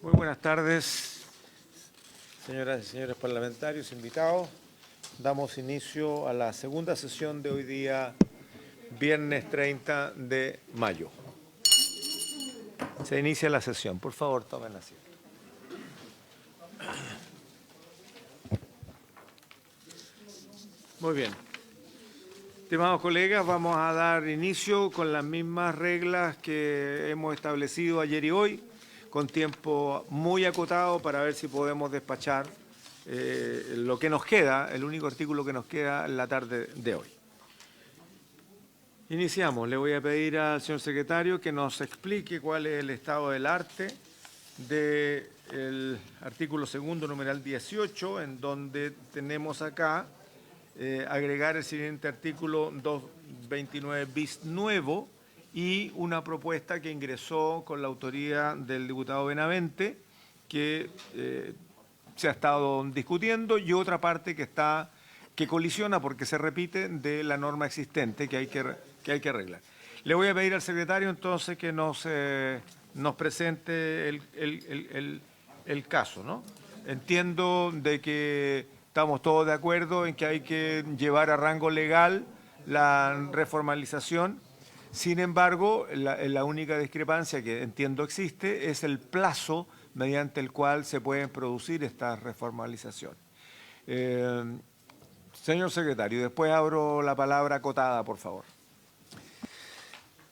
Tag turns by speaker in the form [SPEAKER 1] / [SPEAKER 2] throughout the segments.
[SPEAKER 1] Muy buenas tardes, señoras y señores parlamentarios, invitados. Damos inicio a la segunda sesión de hoy día, viernes 30 de mayo. Se inicia la sesión. Por favor, tomen asiento. Muy bien. Estimados colegas, vamos a dar inicio con las mismas reglas que hemos establecido ayer y hoy, con tiempo muy acotado para ver si podemos despachar lo que nos queda, el único artículo que nos queda en la tarde de hoy. Iniciamos. Le voy a pedir al señor secretario que nos explique cuál es el estado del arte del artículo segundo, numeral 18, en donde tenemos acá agregar el siguiente artículo 229 bis nuevo y una propuesta que ingresó con la autoría del diputado Benavente, que se ha estado discutiendo, y otra parte que colisiona porque se repite de la norma existente que hay que arreglar. Le voy a pedir al secretario entonces que nos presente el caso, ¿no? Entiendo de que estamos todos de acuerdo en que hay que llevar a rango legal la reformalización. Sin embargo, la única discrepancia que entiendo existe es el plazo mediante el cual se pueden producir estas reformalizaciones. Señor secretario, después abro la palabra acotada, por favor.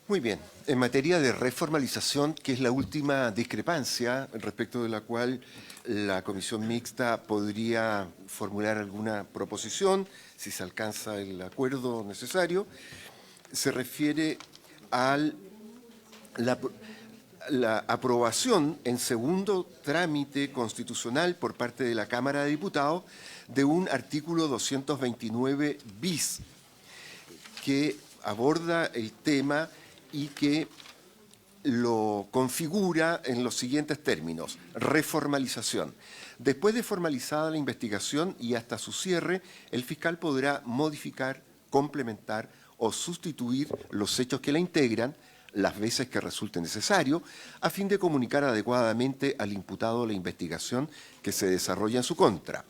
[SPEAKER 2] Muy bien. En materia de reformalización, que es la última discrepancia respecto de la cual la comisión mixta podría formular alguna proposición, si se alcanza el acuerdo necesario, se refiere a la aprobación en segundo trámite constitucional por parte de la Cámara de Diputados de un artículo 229 bis que aborda el tema y que lo configura en los siguientes términos. Reformalización. Después de formalizada la investigación y hasta su cierre, el fiscal podrá modificar, complementar o sustituir los hechos que la integran las veces que resulte necesario, a fin de comunicar adecuadamente al imputado la investigación que se desarrolla en su contra.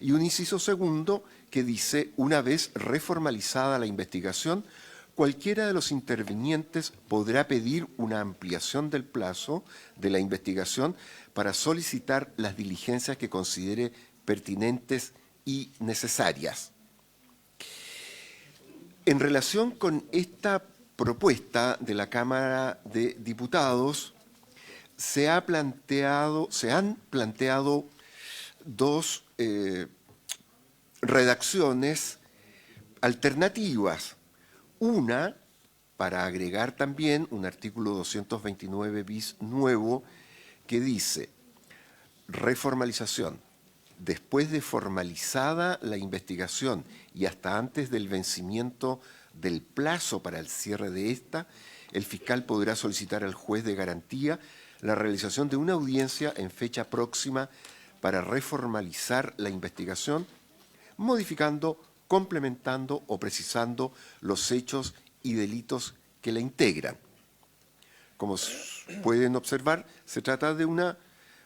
[SPEAKER 2] Y un inciso segundo que dice, una vez reformalizada la investigación, cualquiera de los intervinientes podrá pedir una ampliación del plazo de la investigación para solicitar las diligencias que considere pertinentes y necesarias. En relación con esta propuesta de la Cámara de Diputados, se han planteado dos redacciones alternativas. Una, para agregar también un artículo 229 bis nuevo que dice, reformalización. Después de formalizada la investigación y hasta antes del vencimiento del plazo para el cierre de esta, el fiscal podrá solicitar al juez de garantía la realización de una audiencia en fecha próxima para reformalizar la investigación, modificando, complementando o precisando los hechos y delitos que la integran. Como pueden observar, se trata de una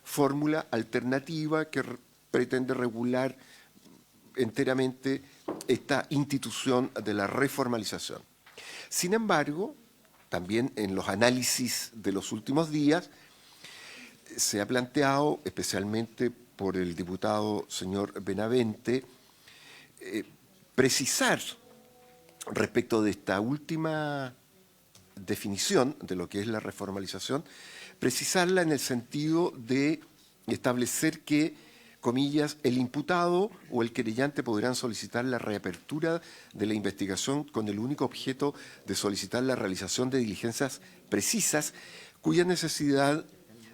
[SPEAKER 2] fórmula alternativa que pretende regular enteramente esta institución de la reformalización. Sin embargo, también en los análisis de los últimos días, se ha planteado, especialmente por el diputado señor Benavente, precisar respecto de esta última definición de lo que es la reformalización, precisarla en el sentido de establecer que, comillas, el imputado o el querellante podrán solicitar la reapertura de la investigación con el único objeto de solicitar la realización de diligencias precisas cuya necesidad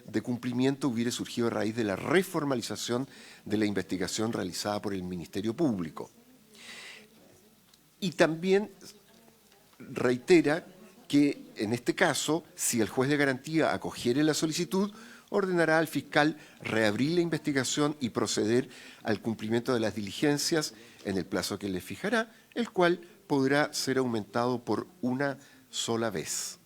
[SPEAKER 2] de cumplimiento hubiere surgido a raíz de la reformalización de la investigación realizada por el Ministerio Público. Y también reitera que, en este caso, si el juez de garantía acogiere la solicitud, ordenará al fiscal reabrir la investigación y proceder al cumplimiento de las diligencias en el plazo que le fijará, el cual podrá ser aumentado por una sola vez.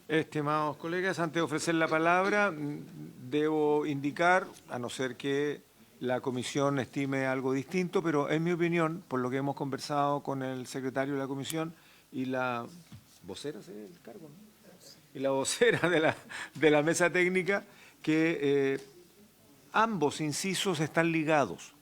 [SPEAKER 1] Estimados colegas, antes de ofrecer la palabra, debo indicar, a no ser que la comisión estime algo distinto, pero en mi opinión, por lo que hemos conversado con el secretario de la comisión y la vocera, ¿sí? El cargo, ¿no? Y la vocera de la mesa técnica, que ambos incisos están ligados.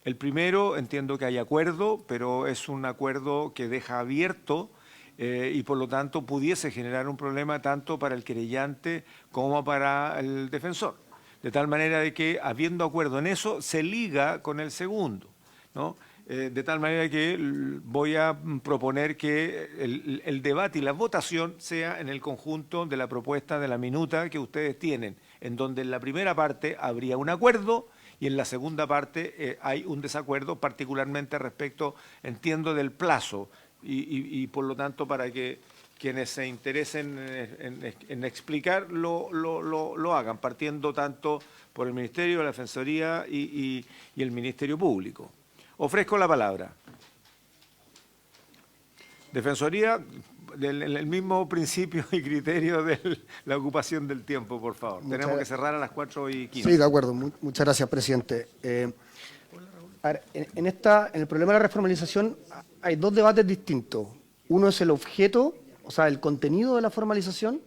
[SPEAKER 1] El primero, entiendo que hay acuerdo, pero es un acuerdo que deja abierto y por lo tanto pudiese generar un problema tanto para el querellante como para el defensor. De tal manera de que, habiendo acuerdo en eso, se liga con el segundo, ¿no? De tal manera que voy a proponer que el debate y la votación sea en el conjunto de la propuesta de la minuta que ustedes tienen, en donde en la primera parte habría un acuerdo y en la segunda parte hay un desacuerdo, particularmente respecto, entiendo, del plazo y por lo tanto para que quienes se interesen en explicar lo hagan, partiendo tanto por el Ministerio, la Defensoría y el Ministerio Público. Ofrezco la palabra. Defensoría, el mismo principio y criterio de la ocupación del tiempo, por favor. Tenemos que cerrar a las 4:15.
[SPEAKER 3] Sí, de acuerdo. Muchas gracias, presidente. A ver, en el problema de la reformalización hay dos debates distintos. Uno es el objeto, o sea, el contenido de la formalización,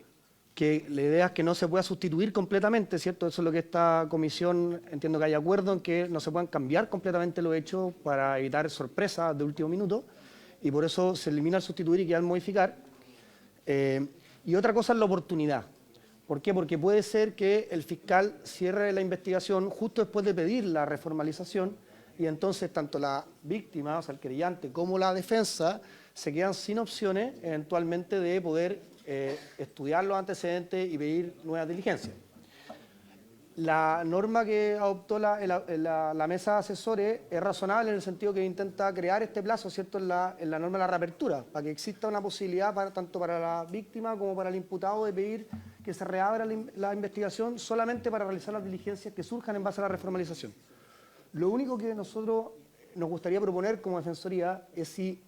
[SPEAKER 3] que la idea es que no se pueda sustituir completamente, ¿cierto? Eso es lo que esta comisión, entiendo que hay acuerdo en que no se puedan cambiar completamente los hechos para evitar sorpresas de último minuto, y por eso se elimina el sustituir y queda el modificar. Y otra cosa es la oportunidad. ¿Por qué? Porque puede ser que el fiscal cierre la investigación justo después de pedir la reformalización y entonces tanto la víctima, o sea, el querellante, como la defensa se quedan sin opciones eventualmente de poder estudiar los antecedentes y pedir nuevas diligencias. La norma que adoptó la mesa de asesores es razonable en el sentido que intenta crear este plazo, ¿cierto?, en la norma de la reapertura, para que exista una posibilidad tanto para la víctima como para el imputado de pedir que se reabra la investigación solamente para realizar las diligencias que surjan en base a la reformalización. Lo único que nosotros nos gustaría proponer como Defensoría es si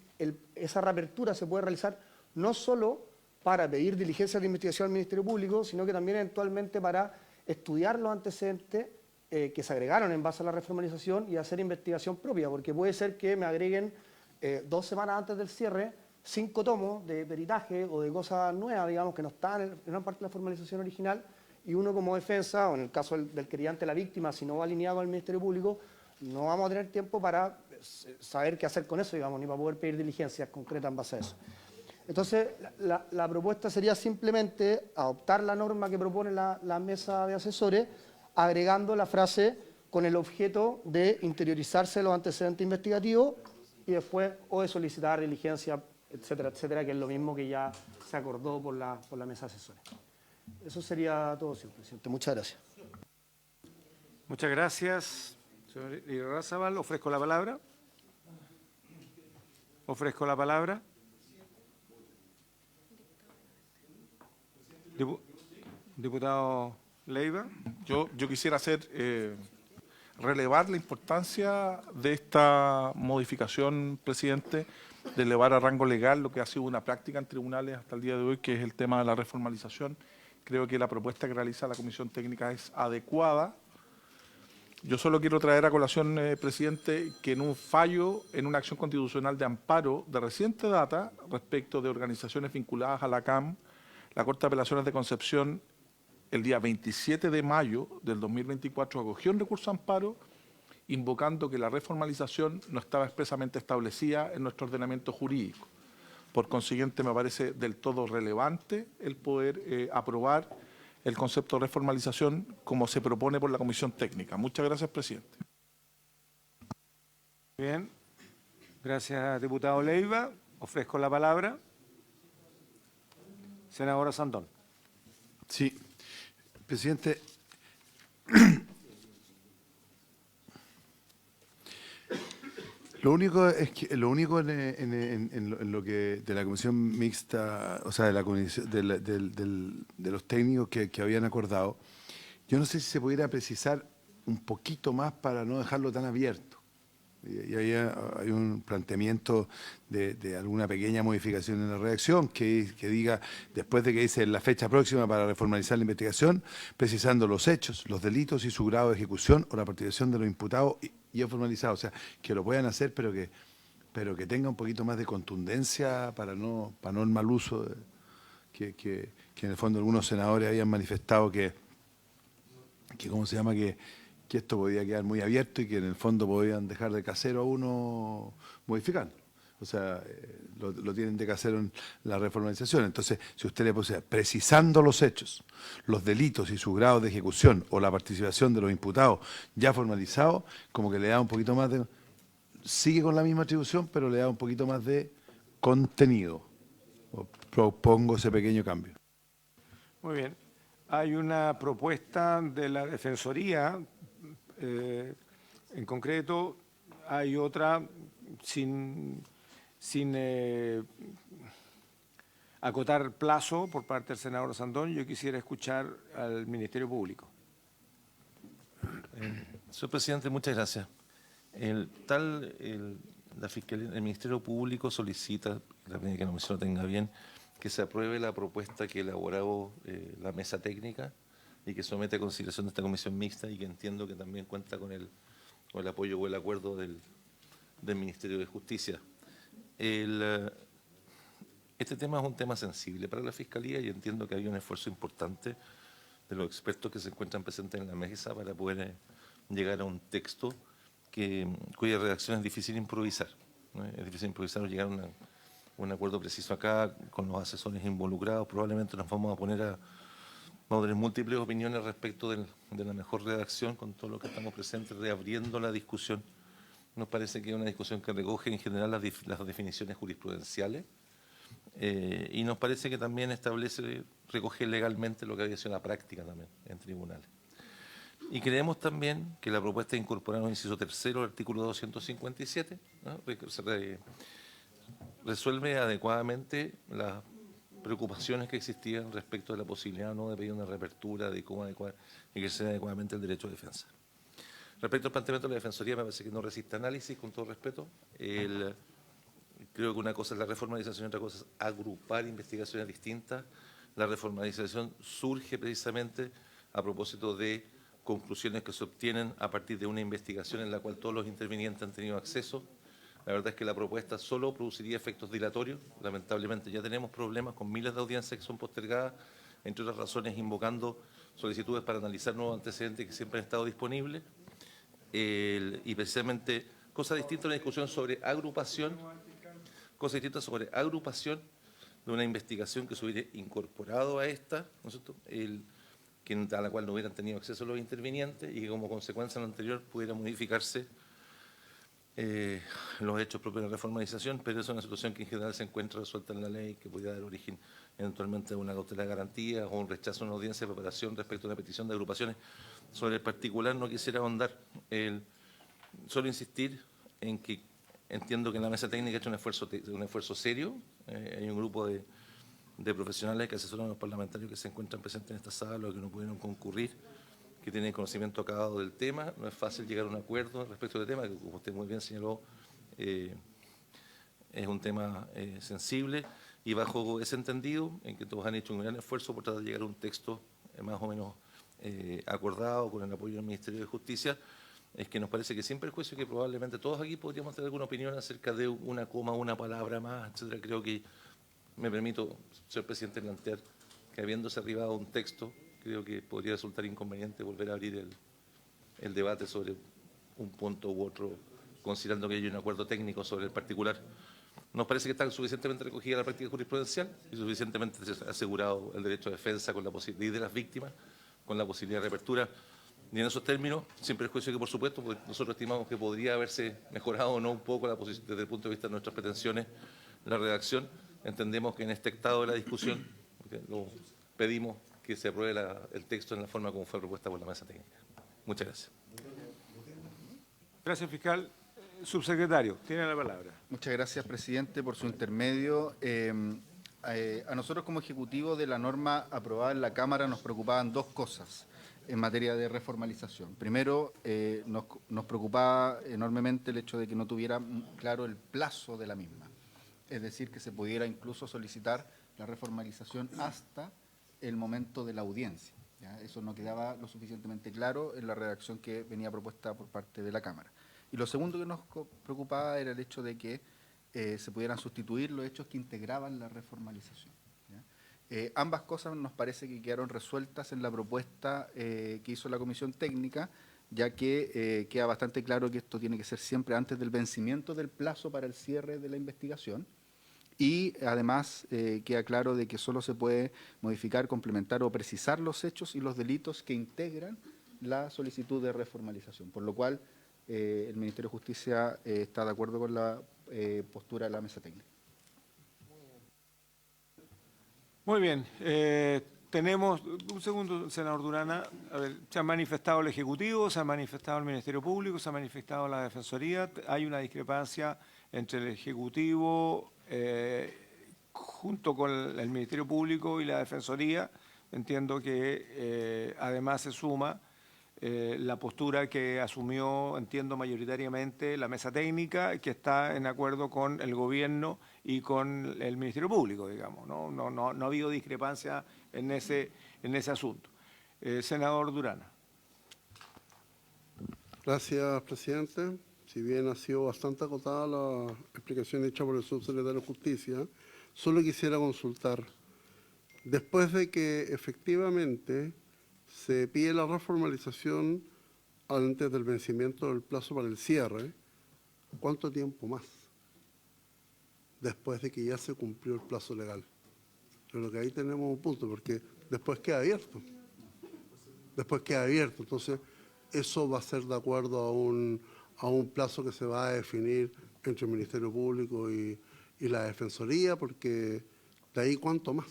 [SPEAKER 3] esa reapertura se puede realizar no solo para pedir diligencias de investigación al Ministerio Público, sino que también eventualmente para estudiar los antecedentes que se agregaron en base a la reformalización y hacer investigación propia, porque puede ser que me agreguen 2 semanas antes del cierre 5 tomos de peritaje o de cosas nuevas, digamos, que no están en una parte de la formalización original, y uno como defensa, o en el caso del querellante, la víctima, si no va alineado con el Ministerio Público, no vamos a tener tiempo para saber qué hacer con eso, digamos, ni para poder pedir diligencias concretas en base a eso. Entonces, la propuesta sería simplemente adoptar la norma que propone la mesa de asesores, agregando la frase con el objeto de interiorizarse los antecedentes investigativos y después o de solicitar diligencia, etcétera, etcétera, que es lo mismo que ya se acordó por la mesa de asesores. Eso sería todo, señor presidente. Muchas gracias.
[SPEAKER 1] Muchas gracias, señor Irarrázaval. Ofrezco la palabra. Ofrezco la palabra. Diputado Leiva.
[SPEAKER 4] Yo quisiera relevar la importancia de esta modificación, presidente, de elevar a rango legal lo que ha sido una práctica en tribunales hasta el día de hoy, que es el tema de la reformalización. Creo que la propuesta que realiza la Comisión Técnica es adecuada. Yo solo quiero traer a colación, presidente, que en un fallo, en una acción constitucional de amparo de reciente data respecto de organizaciones vinculadas a la CAM, la Corte de Apelaciones de Concepción, el día 27 de mayo del 2024, acogió un recurso de amparo invocando que la reformalización no estaba expresamente establecida en nuestro ordenamiento jurídico. Por consiguiente, me parece del todo relevante el poder aprobar el concepto de reformalización como se propone por la Comisión Técnica. Muchas gracias, presidente.
[SPEAKER 1] Bien. Gracias, diputado Leiva. Ofrezco la palabra. Senadora Sandón.
[SPEAKER 5] Sí, presidente. Lo único en lo que de la comisión mixta, o sea, de la comisión de los técnicos que habían acordado, yo no sé si se pudiera precisar un poquito más para no dejarlo tan abierto. Y ahí hay un planteamiento de alguna pequeña modificación en la redacción que diga, después de que dice la fecha próxima para reformalizar la investigación, precisando los hechos, los delitos y su grado de ejecución o la participación de los imputados y formalizado. O sea, que lo puedan hacer, pero que tenga un poquito más de contundencia para no el mal uso, que en el fondo algunos senadores habían manifestado que ¿cómo se llama?, que esto podía quedar muy abierto y que en el fondo podían dejar de casero a uno modificando. O sea, lo tienen de casero en la reformalización. Entonces, si usted le pusiera precisando los hechos, los delitos y su grado de ejecución o la participación de los imputados ya formalizados, como que le da un poquito más de... Sigue con la misma atribución, pero le da un poquito más de contenido. Propongo ese pequeño cambio.
[SPEAKER 1] Muy bien. Hay una propuesta de la Defensoría, en concreto, hay otra sin acotar plazo por parte del senador Sandón. Yo quisiera escuchar al Ministerio Público.
[SPEAKER 6] Señor presidente, muchas gracias. La Fiscalía, el Ministerio Público solicita, la medida que la comisión lo tenga bien, que se apruebe la propuesta que elaboró la mesa técnica y que somete a consideración de esta comisión mixta y que entiendo que también cuenta con el apoyo o el acuerdo del Ministerio de Justicia. Este tema es un tema sensible para la Fiscalía y entiendo que hay un esfuerzo importante de los expertos que se encuentran presentes en la mesa para poder llegar a un texto cuya redacción es difícil improvisar, ¿no? Es difícil improvisar o llegar a un acuerdo preciso acá con los asesores involucrados. Probablemente nos vamos a tener múltiples opiniones respecto de la mejor redacción con todo lo que estamos presentes, reabriendo la discusión. Nos parece que es una discusión que recoge en general las definiciones jurisprudenciales y nos parece que también recoge legalmente lo que había sido la práctica también en tribunales. Y creemos también que la propuesta de incorporar un inciso tercero al artículo 257, ¿no?, resuelve adecuadamente las preocupaciones que existían respecto de la posibilidad no de pedir una reapertura, de cómo ejercer adecuadamente el derecho de defensa. Respecto al planteamiento de la Defensoría, me parece que no resiste análisis, con todo respeto. Creo que una cosa es la reformalización y otra cosa es agrupar investigaciones distintas. La reformalización surge precisamente a propósito de conclusiones que se obtienen a partir de una investigación en la cual todos los intervinientes han tenido acceso. La verdad es que la propuesta solo produciría efectos dilatorios. Lamentablemente ya tenemos problemas con miles de audiencias que son postergadas, entre otras razones invocando solicitudes para analizar nuevos antecedentes que siempre han estado disponibles. Y precisamente cosa distinta a una discusión sobre agrupación, de una investigación que se hubiera incorporado a esta, ¿no es cierto?, a la cual no hubieran tenido acceso los intervinientes y que como consecuencia de lo anterior pudiera modificarse los hechos propios de la reformalización, pero es una situación que en general se encuentra resuelta en la ley, que pudiera dar origen eventualmente a una cautela de garantía o un rechazo a una audiencia de preparación respecto a una petición de agrupaciones. Sobre el particular no quisiera ahondar, solo insistir en que entiendo que en la mesa técnica ha hecho un esfuerzo serio. Hay un grupo de profesionales que asesoran a los parlamentarios que se encuentran presentes en esta sala o que no pudieron concurrir, que tienen conocimiento acabado del tema. No es fácil llegar a un acuerdo respecto del tema, que como usted muy bien señaló, es un tema sensible, y bajo ese entendido, en que todos han hecho un gran esfuerzo por tratar de llegar a un texto más o menos acordado con el apoyo del Ministerio de Justicia, es que nos parece que sin perjuicio que probablemente todos aquí podríamos tener alguna opinión acerca de una coma, una palabra más, etcétera. Creo que me permito, señor presidente, plantear que habiéndose arribado a un texto, creo que podría resultar inconveniente volver a abrir el debate sobre un punto u otro, considerando que hay un acuerdo técnico sobre el particular. Nos parece que está suficientemente recogida la práctica jurisprudencial y suficientemente asegurado el derecho de defensa con la posibilidad de las víctimas, con la posibilidad de reapertura. Y en esos términos, sin perjuicio que, por supuesto, pues nosotros estimamos que podría haberse mejorado o no un poco desde el punto de vista de nuestras pretensiones la redacción. Entendemos que en este estado de la discusión lo pedimos que se apruebe el texto en la forma como fue propuesta por la mesa técnica. Muchas gracias.
[SPEAKER 1] Gracias, fiscal. Subsecretario, tiene la palabra.
[SPEAKER 7] Muchas gracias, presidente, por su intermedio. A nosotros como Ejecutivo de la norma aprobada en la Cámara nos preocupaban dos cosas. en materia de reformalización. Primero, nos preocupaba enormemente el hecho de que no tuviera claro el plazo de la misma. Es decir, que se pudiera incluso solicitar la reformalización hasta el momento de la audiencia, ¿ya? Eso no quedaba lo suficientemente claro en la redacción que venía propuesta por parte de la Cámara. Y lo segundo que nos preocupaba era el hecho de que se pudieran sustituir los hechos que integraban la reformalización, ¿ya? Ambas cosas nos parece que quedaron resueltas en la propuesta que hizo la Comisión Técnica, ya que queda bastante claro que esto tiene que ser siempre antes del vencimiento del plazo para el cierre de la investigación. Y además queda claro de que solo se puede modificar, complementar o precisar los hechos y los delitos que integran la solicitud de reformalización. Por lo cual, el Ministerio de Justicia está de acuerdo con la postura de la mesa técnica.
[SPEAKER 1] Muy bien. Tenemos, un segundo, senador Durana, a ver, se ha manifestado el Ejecutivo, se ha manifestado el Ministerio Público, se ha manifestado la Defensoría. Hay una discrepancia entre el Ejecutivo junto con el Ministerio Público y la Defensoría. Entiendo que además se suma la postura que asumió, entiendo, mayoritariamente la mesa técnica, que está en acuerdo con el Gobierno y con el Ministerio Público, digamos. No ha habido discrepancia en ese asunto. Senador Durana.
[SPEAKER 8] Gracias, presidente. Si bien ha sido bastante acotada la explicación hecha por el subsecretario de Justicia, solo quisiera consultar, después de que efectivamente se pide la reformalización antes del vencimiento del plazo para el cierre, ¿cuánto tiempo más? Después de que ya se cumplió el plazo legal. Yo creo que ahí tenemos un punto, porque después queda abierto. Después queda abierto. Entonces, eso va a ser de acuerdo a un plazo que se va a definir entre el Ministerio Público y la Defensoría, porque de ahí cuánto más.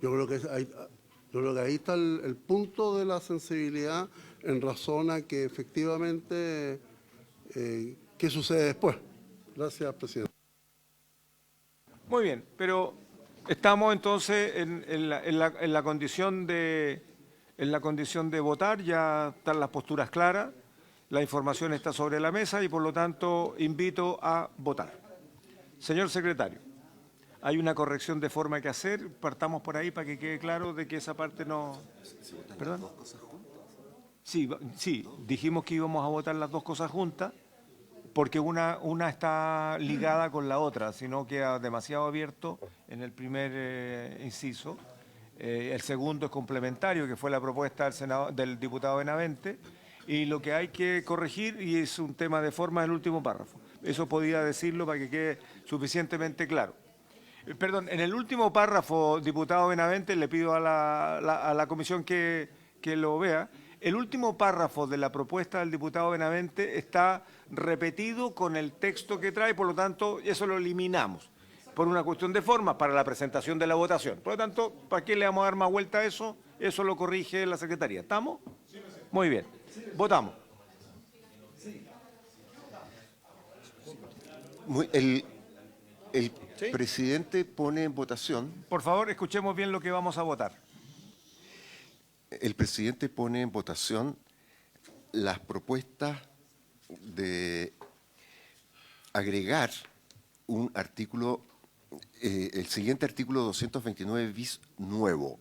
[SPEAKER 8] Yo creo que ahí está el punto de la sensibilidad en razón a que efectivamente qué sucede después. Gracias, presidente.
[SPEAKER 1] Muy bien, pero estamos entonces en la condición de votar, ya están las posturas claras, la información está sobre la mesa y por lo tanto invito a votar. Señor secretario, hay una corrección de forma que hacer, partamos por ahí para que quede claro de que esa parte no... ¿Perdón? Sí, dijimos que íbamos a votar las dos cosas juntas, porque una está ligada con la otra, si no queda demasiado abierto en el primer inciso. El segundo es complementario, que fue la propuesta del diputado Benavente, y lo que hay que corregir, y es un tema de forma, del último párrafo. Eso podía decirlo para que quede suficientemente claro. Perdón, en el último párrafo, diputado Benavente, le pido a la comisión que lo vea. El último párrafo de la propuesta del diputado Benavente está repetido con el texto que trae, por lo tanto, eso lo eliminamos por una cuestión de forma para la presentación de la votación. Por lo tanto, ¿para qué le vamos a dar más vuelta a eso? Eso lo corrige la Secretaría. ¿Estamos? Muy bien. Votamos.
[SPEAKER 2] El presidente pone en votación.
[SPEAKER 1] Por favor, escuchemos bien lo que vamos a votar.
[SPEAKER 2] El presidente pone en votación las propuestas de agregar un artículo, el siguiente artículo 229 bis nuevo,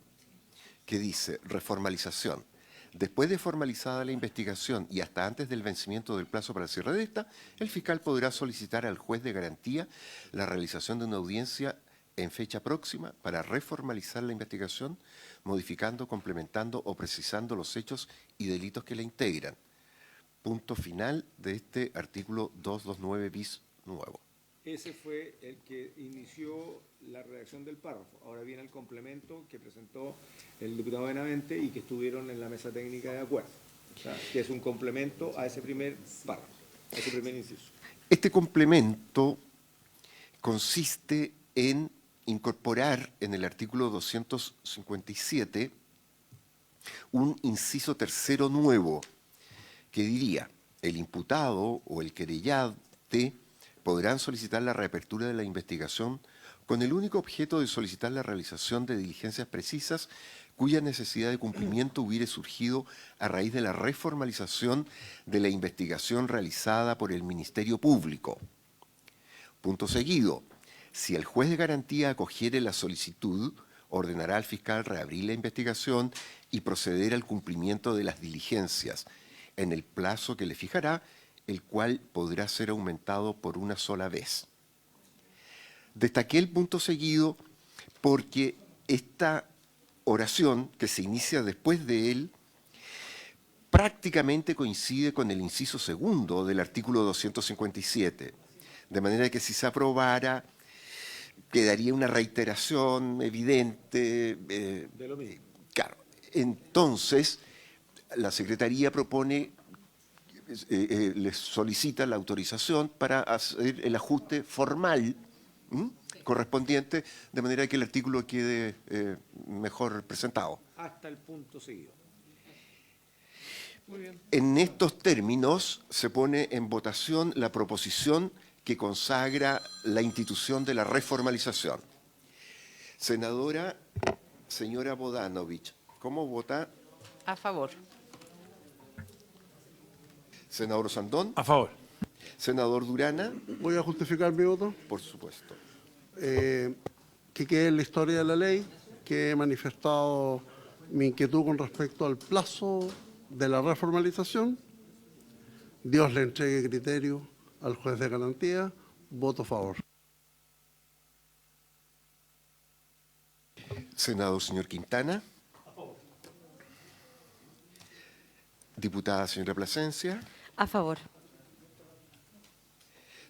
[SPEAKER 2] que dice: reformalización. Después de formalizada la investigación y hasta antes del vencimiento del plazo para el cierre de esta, el fiscal podrá solicitar al juez de garantía la realización de una audiencia en fecha próxima para reformalizar la investigación, modificando, complementando o precisando los hechos y delitos que la integran. Punto final de este artículo 229 bis nuevo.
[SPEAKER 1] Ese fue el que inició la redacción del párrafo. Ahora viene el complemento que presentó el diputado Benavente y que estuvieron en la mesa técnica de acuerdo. O sea, que es un complemento a ese primer párrafo, a ese primer inciso.
[SPEAKER 2] Este complemento consiste en incorporar en el artículo 257 un inciso tercero nuevo que diría: el imputado o el querellante podrán solicitar la reapertura de la investigación con el único objeto de solicitar la realización de diligencias precisas cuya necesidad de cumplimiento hubiere surgido a raíz de la reformalización de la investigación realizada por el Ministerio Público. Punto seguido. Si el juez de garantía acogiere la solicitud, ordenará al fiscal reabrir la investigación y proceder al cumplimiento de las diligencias en el plazo que le fijará, el cual podrá ser aumentado por una sola vez. Destaqué el punto seguido porque esta oración que se inicia después de él prácticamente coincide con el inciso segundo del artículo 257, de manera que si se aprobara quedaría una reiteración evidente.
[SPEAKER 1] De lo mismo.
[SPEAKER 2] Claro. Entonces, la Secretaría propone, les solicita la autorización para hacer el ajuste formal correspondiente, de manera que el artículo quede mejor presentado.
[SPEAKER 1] Hasta el punto seguido. Muy bien.
[SPEAKER 2] En estos términos se pone en votación la proposición que consagra la institución de la reformalización. Senadora, señora Bodanovich, ¿cómo vota?
[SPEAKER 9] A favor.
[SPEAKER 2] Senador Sandón.
[SPEAKER 5] A favor.
[SPEAKER 2] Senador Durana.
[SPEAKER 8] Voy a justificar mi voto.
[SPEAKER 2] Por supuesto.
[SPEAKER 8] Que quede en la historia de la ley, que he manifestado mi inquietud con respecto al plazo de la reformalización. Dios le entregue criterio al juez de garantía. Voto a favor.
[SPEAKER 2] Senador señor Quintana. Diputada señora Plasencia.
[SPEAKER 9] A favor.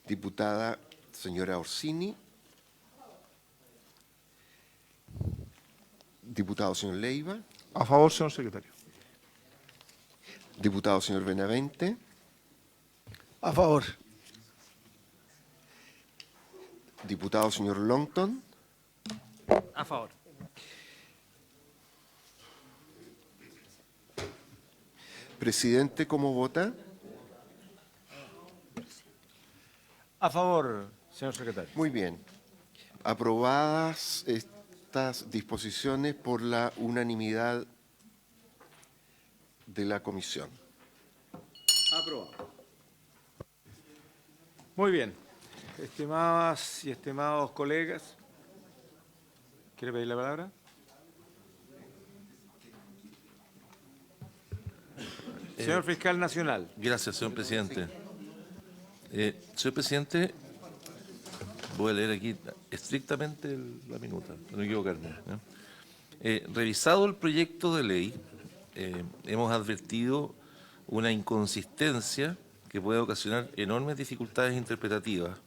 [SPEAKER 2] Diputada señora Orsini. Diputado señor Leiva.
[SPEAKER 4] A favor, señor secretario.
[SPEAKER 2] Diputado señor Benavente.
[SPEAKER 3] A favor.
[SPEAKER 2] Diputado señor Longton.
[SPEAKER 1] A favor.
[SPEAKER 2] Presidente, ¿cómo vota?
[SPEAKER 1] A favor, señor secretario.
[SPEAKER 2] Muy bien. Aprobadas estas disposiciones por la unanimidad de la comisión.
[SPEAKER 1] Aprobado. Muy bien. Estimadas y estimados colegas, ¿quiere pedir la palabra? Señor Fiscal Nacional.
[SPEAKER 6] Gracias, señor presidente. Señor presidente, voy a leer aquí estrictamente la minuta, para no equivocarme, ¿no? Revisado el proyecto de ley, hemos advertido una inconsistencia que puede ocasionar enormes dificultades interpretativas,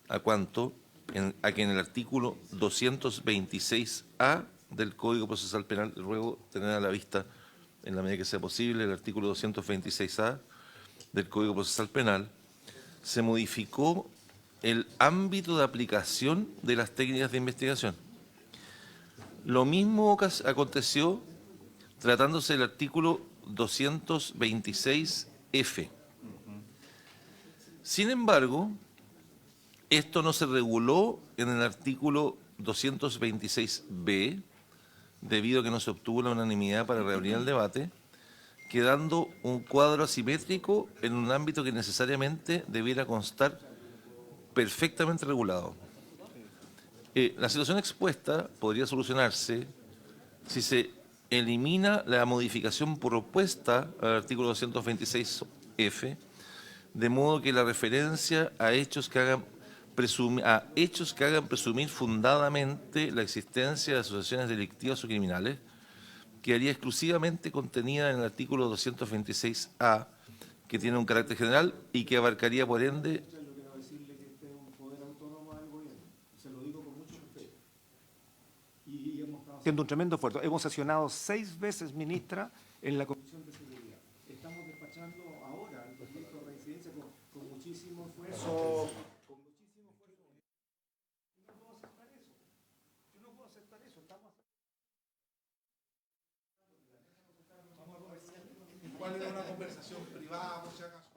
[SPEAKER 6] a que en el artículo 226A del Código Procesal Penal, ruego tener a la vista, en la medida que sea posible, el artículo 226A del Código Procesal Penal, se modificó el ámbito de aplicación de las técnicas de investigación. Lo mismo aconteció tratándose del artículo 226F. Sin embargo, esto no se reguló en el artículo 226B, debido a que no se obtuvo la unanimidad para reabrir el debate, quedando un cuadro asimétrico en un ámbito que necesariamente debiera constar perfectamente regulado. La situación expuesta podría solucionarse si se elimina la modificación propuesta al artículo 226F, de modo que la referencia a hechos que hagan presumir fundadamente la existencia de asociaciones delictivas o criminales quedaría exclusivamente contenida en el artículo 226A, que tiene un carácter general y que abarcaría, por ende,
[SPEAKER 1] haciendo un tremendo esfuerzo. Hemos sesionado 6 veces, ministra, en la Comisión de Seguridad. Estamos despachando ahora el proyecto de reincidencia con muchísimo esfuerzo. No puedo aceptar eso. Yo no puedo aceptar eso.
[SPEAKER 4] ¿Cuál era una conversación privada, por si acaso?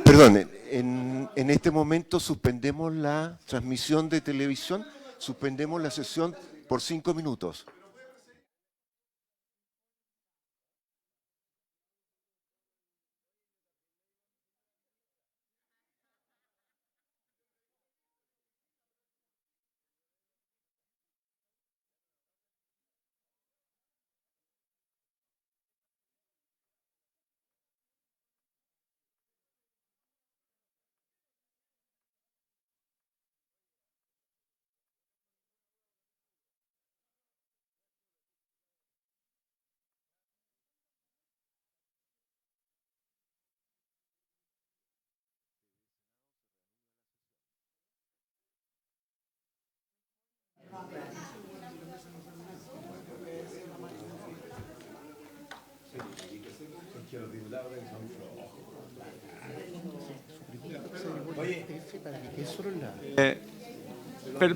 [SPEAKER 2] Perdón, en este momento suspendemos la transmisión de televisión, suspendemos la sesión por 5 minutos.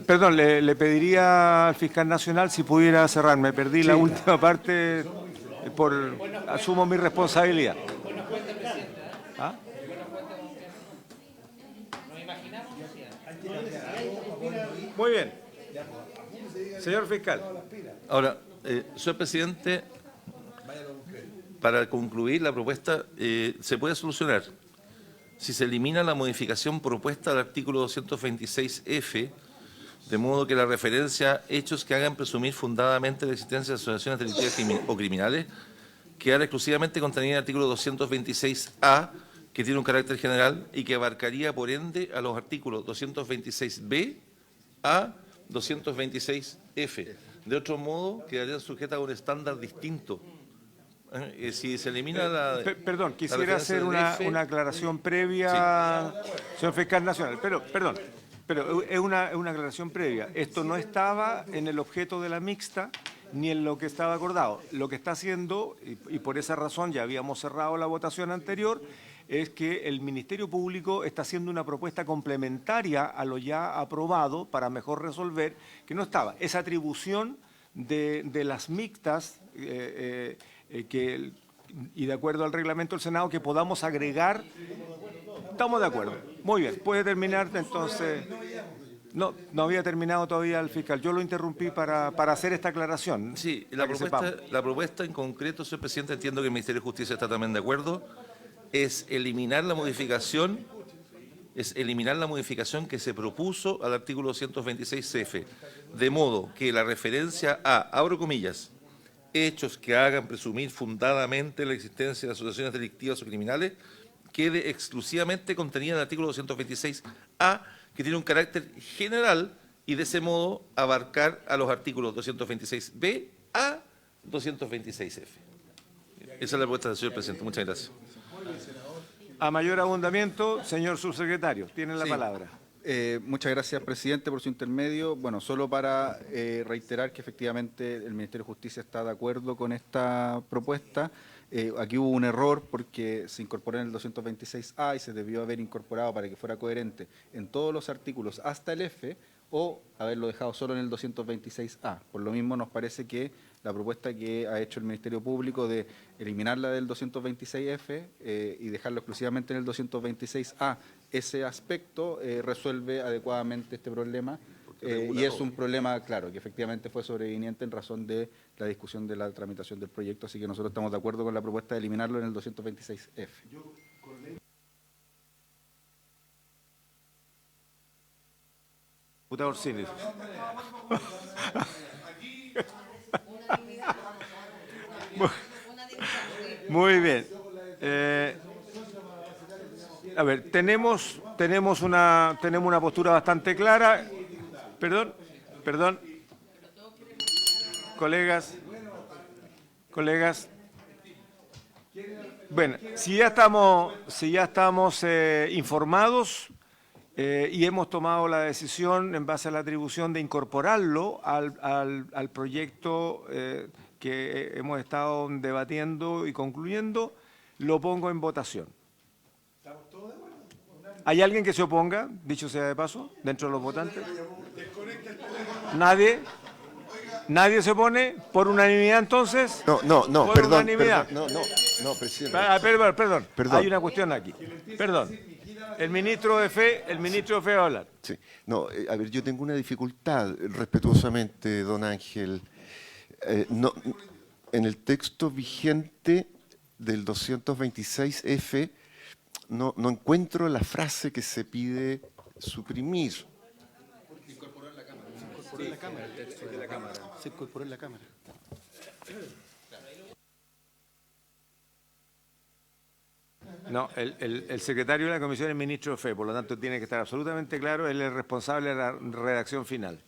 [SPEAKER 1] Perdón, le pediría al fiscal nacional si pudiera cerrar. Me perdí la última parte, asumo mi responsabilidad. ¿Ah? Muy bien. Señor fiscal.
[SPEAKER 6] Ahora, señor presidente, para concluir la propuesta, se puede solucionar si se elimina la modificación propuesta al artículo 226F, de modo que la referencia a hechos que hagan presumir fundadamente la existencia de asociaciones delictivas o criminales quedara exclusivamente contenida en el artículo 226A, que tiene un carácter general y que abarcaría, por ende, a los artículos 226B a 226F. De otro modo, quedarían sujetas a un estándar distinto. Si se elimina la...
[SPEAKER 1] Perdón, quisiera hacer una aclaración previa, señor fiscal nacional. Pero es una aclaración previa. Esto no estaba en el objeto de la mixta ni en lo que estaba acordado. Lo que está haciendo, y por esa razón ya habíamos cerrado la votación anterior, es que el Ministerio Público está haciendo una propuesta complementaria a lo ya aprobado para mejor resolver, que no estaba. Esa atribución de las mixtas, y de acuerdo al reglamento del Senado, que podamos agregar. Estamos de acuerdo. Muy bien, puede terminar entonces. No había terminado todavía el fiscal. Yo lo interrumpí para hacer esta aclaración.
[SPEAKER 6] Sí, la propuesta en concreto, señor presidente, entiendo que el Ministerio de Justicia está también de acuerdo, es eliminar la modificación que se propuso al artículo 226F, de modo que la referencia a, abro comillas, hechos que hagan presumir fundadamente la existencia de asociaciones delictivas o criminales, quede exclusivamente contenida en el artículo 226A, que tiene un carácter general, y de ese modo abarcar a los artículos 226B a 226F. Esa es la propuesta del señor presidente. Muchas gracias.
[SPEAKER 1] A mayor abundamiento, señor subsecretario, tiene la
[SPEAKER 7] Sí.
[SPEAKER 1] palabra.
[SPEAKER 7] Muchas gracias, presidente, por su intermedio. Bueno, solo para reiterar que efectivamente el Ministerio de Justicia está de acuerdo con esta propuesta. Aquí hubo un error porque se incorporó en el 226A y se debió haber incorporado para que fuera coherente en todos los artículos hasta el F, o haberlo dejado solo en el 226A. Por lo mismo nos parece que la propuesta que ha hecho el Ministerio Público de eliminarla del 226F y dejarlo exclusivamente en el 226A, ese aspecto resuelve adecuadamente este problema, y es un problema, claro, que efectivamente fue sobreviniente en razón de la discusión de la tramitación del proyecto, así que nosotros estamos de acuerdo con la propuesta de eliminarlo en el 226F.
[SPEAKER 1] Diputado Orsini. Muy bien. A ver, tenemos una postura bastante clara. Perdón. Colegas. Bueno, si ya estamos informados y hemos tomado la decisión en base a la atribución de incorporarlo al proyecto que hemos estado debatiendo y concluyendo, lo pongo en votación. ¿Hay alguien que se oponga, dicho sea de paso, dentro de los votantes? ¿Nadie? ¿Nadie se opone? ¿Por unanimidad entonces?
[SPEAKER 2] No,
[SPEAKER 1] ¿Por
[SPEAKER 2] perdón.
[SPEAKER 1] unanimidad?
[SPEAKER 2] No. No, presidente.
[SPEAKER 1] Perdón.
[SPEAKER 2] Perdón.
[SPEAKER 1] Hay una cuestión aquí. Perdón. El ministro de Fe va a hablar.
[SPEAKER 2] Sí. No, a ver, yo tengo una dificultad, respetuosamente, don Ángel. No, en el texto vigente del 226F no encuentro la frase que se pide suprimir.
[SPEAKER 3] Se incorporó en la Cámara. El texto de la Cámara. Se incorporó en la Cámara.
[SPEAKER 1] No, el secretario de la Comisión es el ministro de Fe, por lo tanto tiene que estar absolutamente claro, él es el responsable de la redacción final.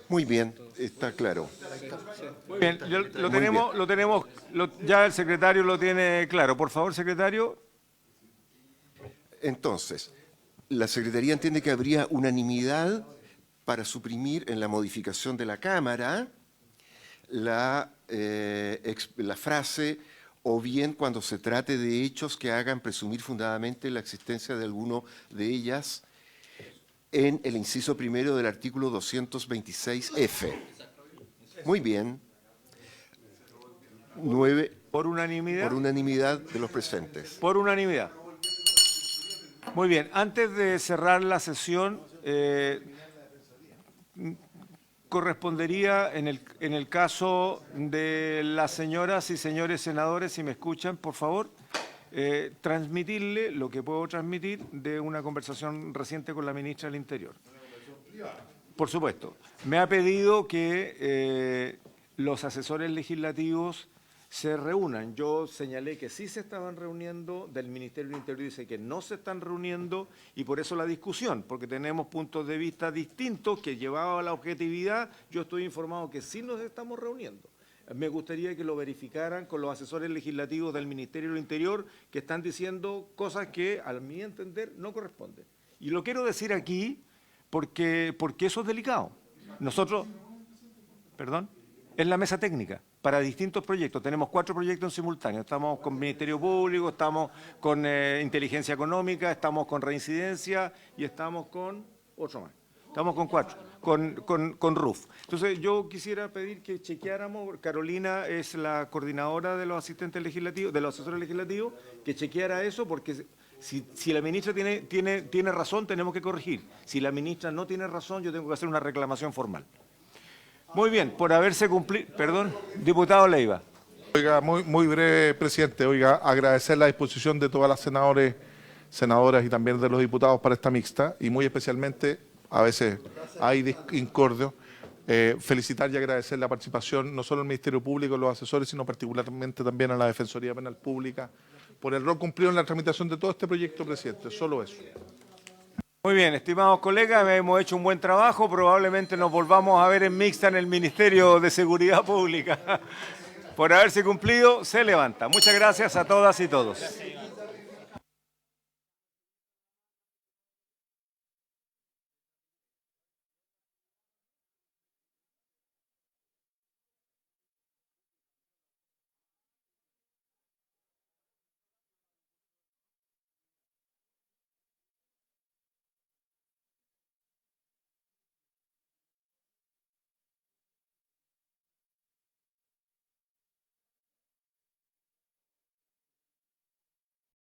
[SPEAKER 2] Muy bien, está claro.
[SPEAKER 1] Muy bien, ya el secretario lo tiene claro. Por favor, secretario.
[SPEAKER 2] Entonces, la Secretaría entiende que habría unanimidad para suprimir en la modificación de la Cámara la frase o bien cuando se trate de hechos que hagan presumir fundadamente la existencia de alguno de ellas en el inciso primero del artículo 226F. Muy bien. 9.
[SPEAKER 1] ¿Por unanimidad?
[SPEAKER 2] Por unanimidad de los presentes.
[SPEAKER 1] Por unanimidad. Muy bien, antes de cerrar la sesión, correspondería en el caso de las señoras y señores senadores, si me escuchan, por favor, transmitirle lo que puedo transmitir de una conversación reciente con la ministra del Interior. Por supuesto. Me ha pedido que los asesores legislativos se reúnan. Yo señalé que sí se estaban reuniendo, del Ministerio del Interior dice que no se están reuniendo y por eso la discusión, porque tenemos puntos de vista distintos que llevados a la objetividad, yo estoy informado que sí nos estamos reuniendo. Me gustaría que lo verificaran con los asesores legislativos del Ministerio del Interior que están diciendo cosas que, a mi entender, no corresponden. Y lo quiero decir aquí porque eso es delicado. Nosotros, perdón, es la mesa técnica para distintos proyectos. Tenemos 4 proyectos en simultáneo. Estamos con Ministerio Público, estamos con Inteligencia Económica, estamos con Reincidencia y estamos con otro más. Estamos con 4, con RUF. Entonces, yo quisiera pedir que chequeáramos, Carolina es la coordinadora de los asistentes legislativos, de los asesores legislativos, que chequeara eso, porque si la ministra tiene razón, tenemos que corregir. Si la ministra no tiene razón, yo tengo que hacer una reclamación formal. Muy bien, por haberse cumplido... Perdón, diputado Leiva.
[SPEAKER 4] Oiga, muy breve, presidente. Oiga, agradecer la disposición de todas las senadoras y también de los diputados para esta mixta, y muy especialmente, a veces hay incordio, felicitar y agradecer la participación no solo del Ministerio Público, los asesores, sino particularmente también a la Defensoría Penal Pública, por el rol cumplido en la tramitación de todo este proyecto, presidente. Solo eso.
[SPEAKER 1] Muy bien, estimados colegas, hemos hecho un buen trabajo. Probablemente nos volvamos a ver en mixta en el Ministerio de Seguridad Pública. Por haberse cumplido, se levanta. Muchas gracias a todas y todos.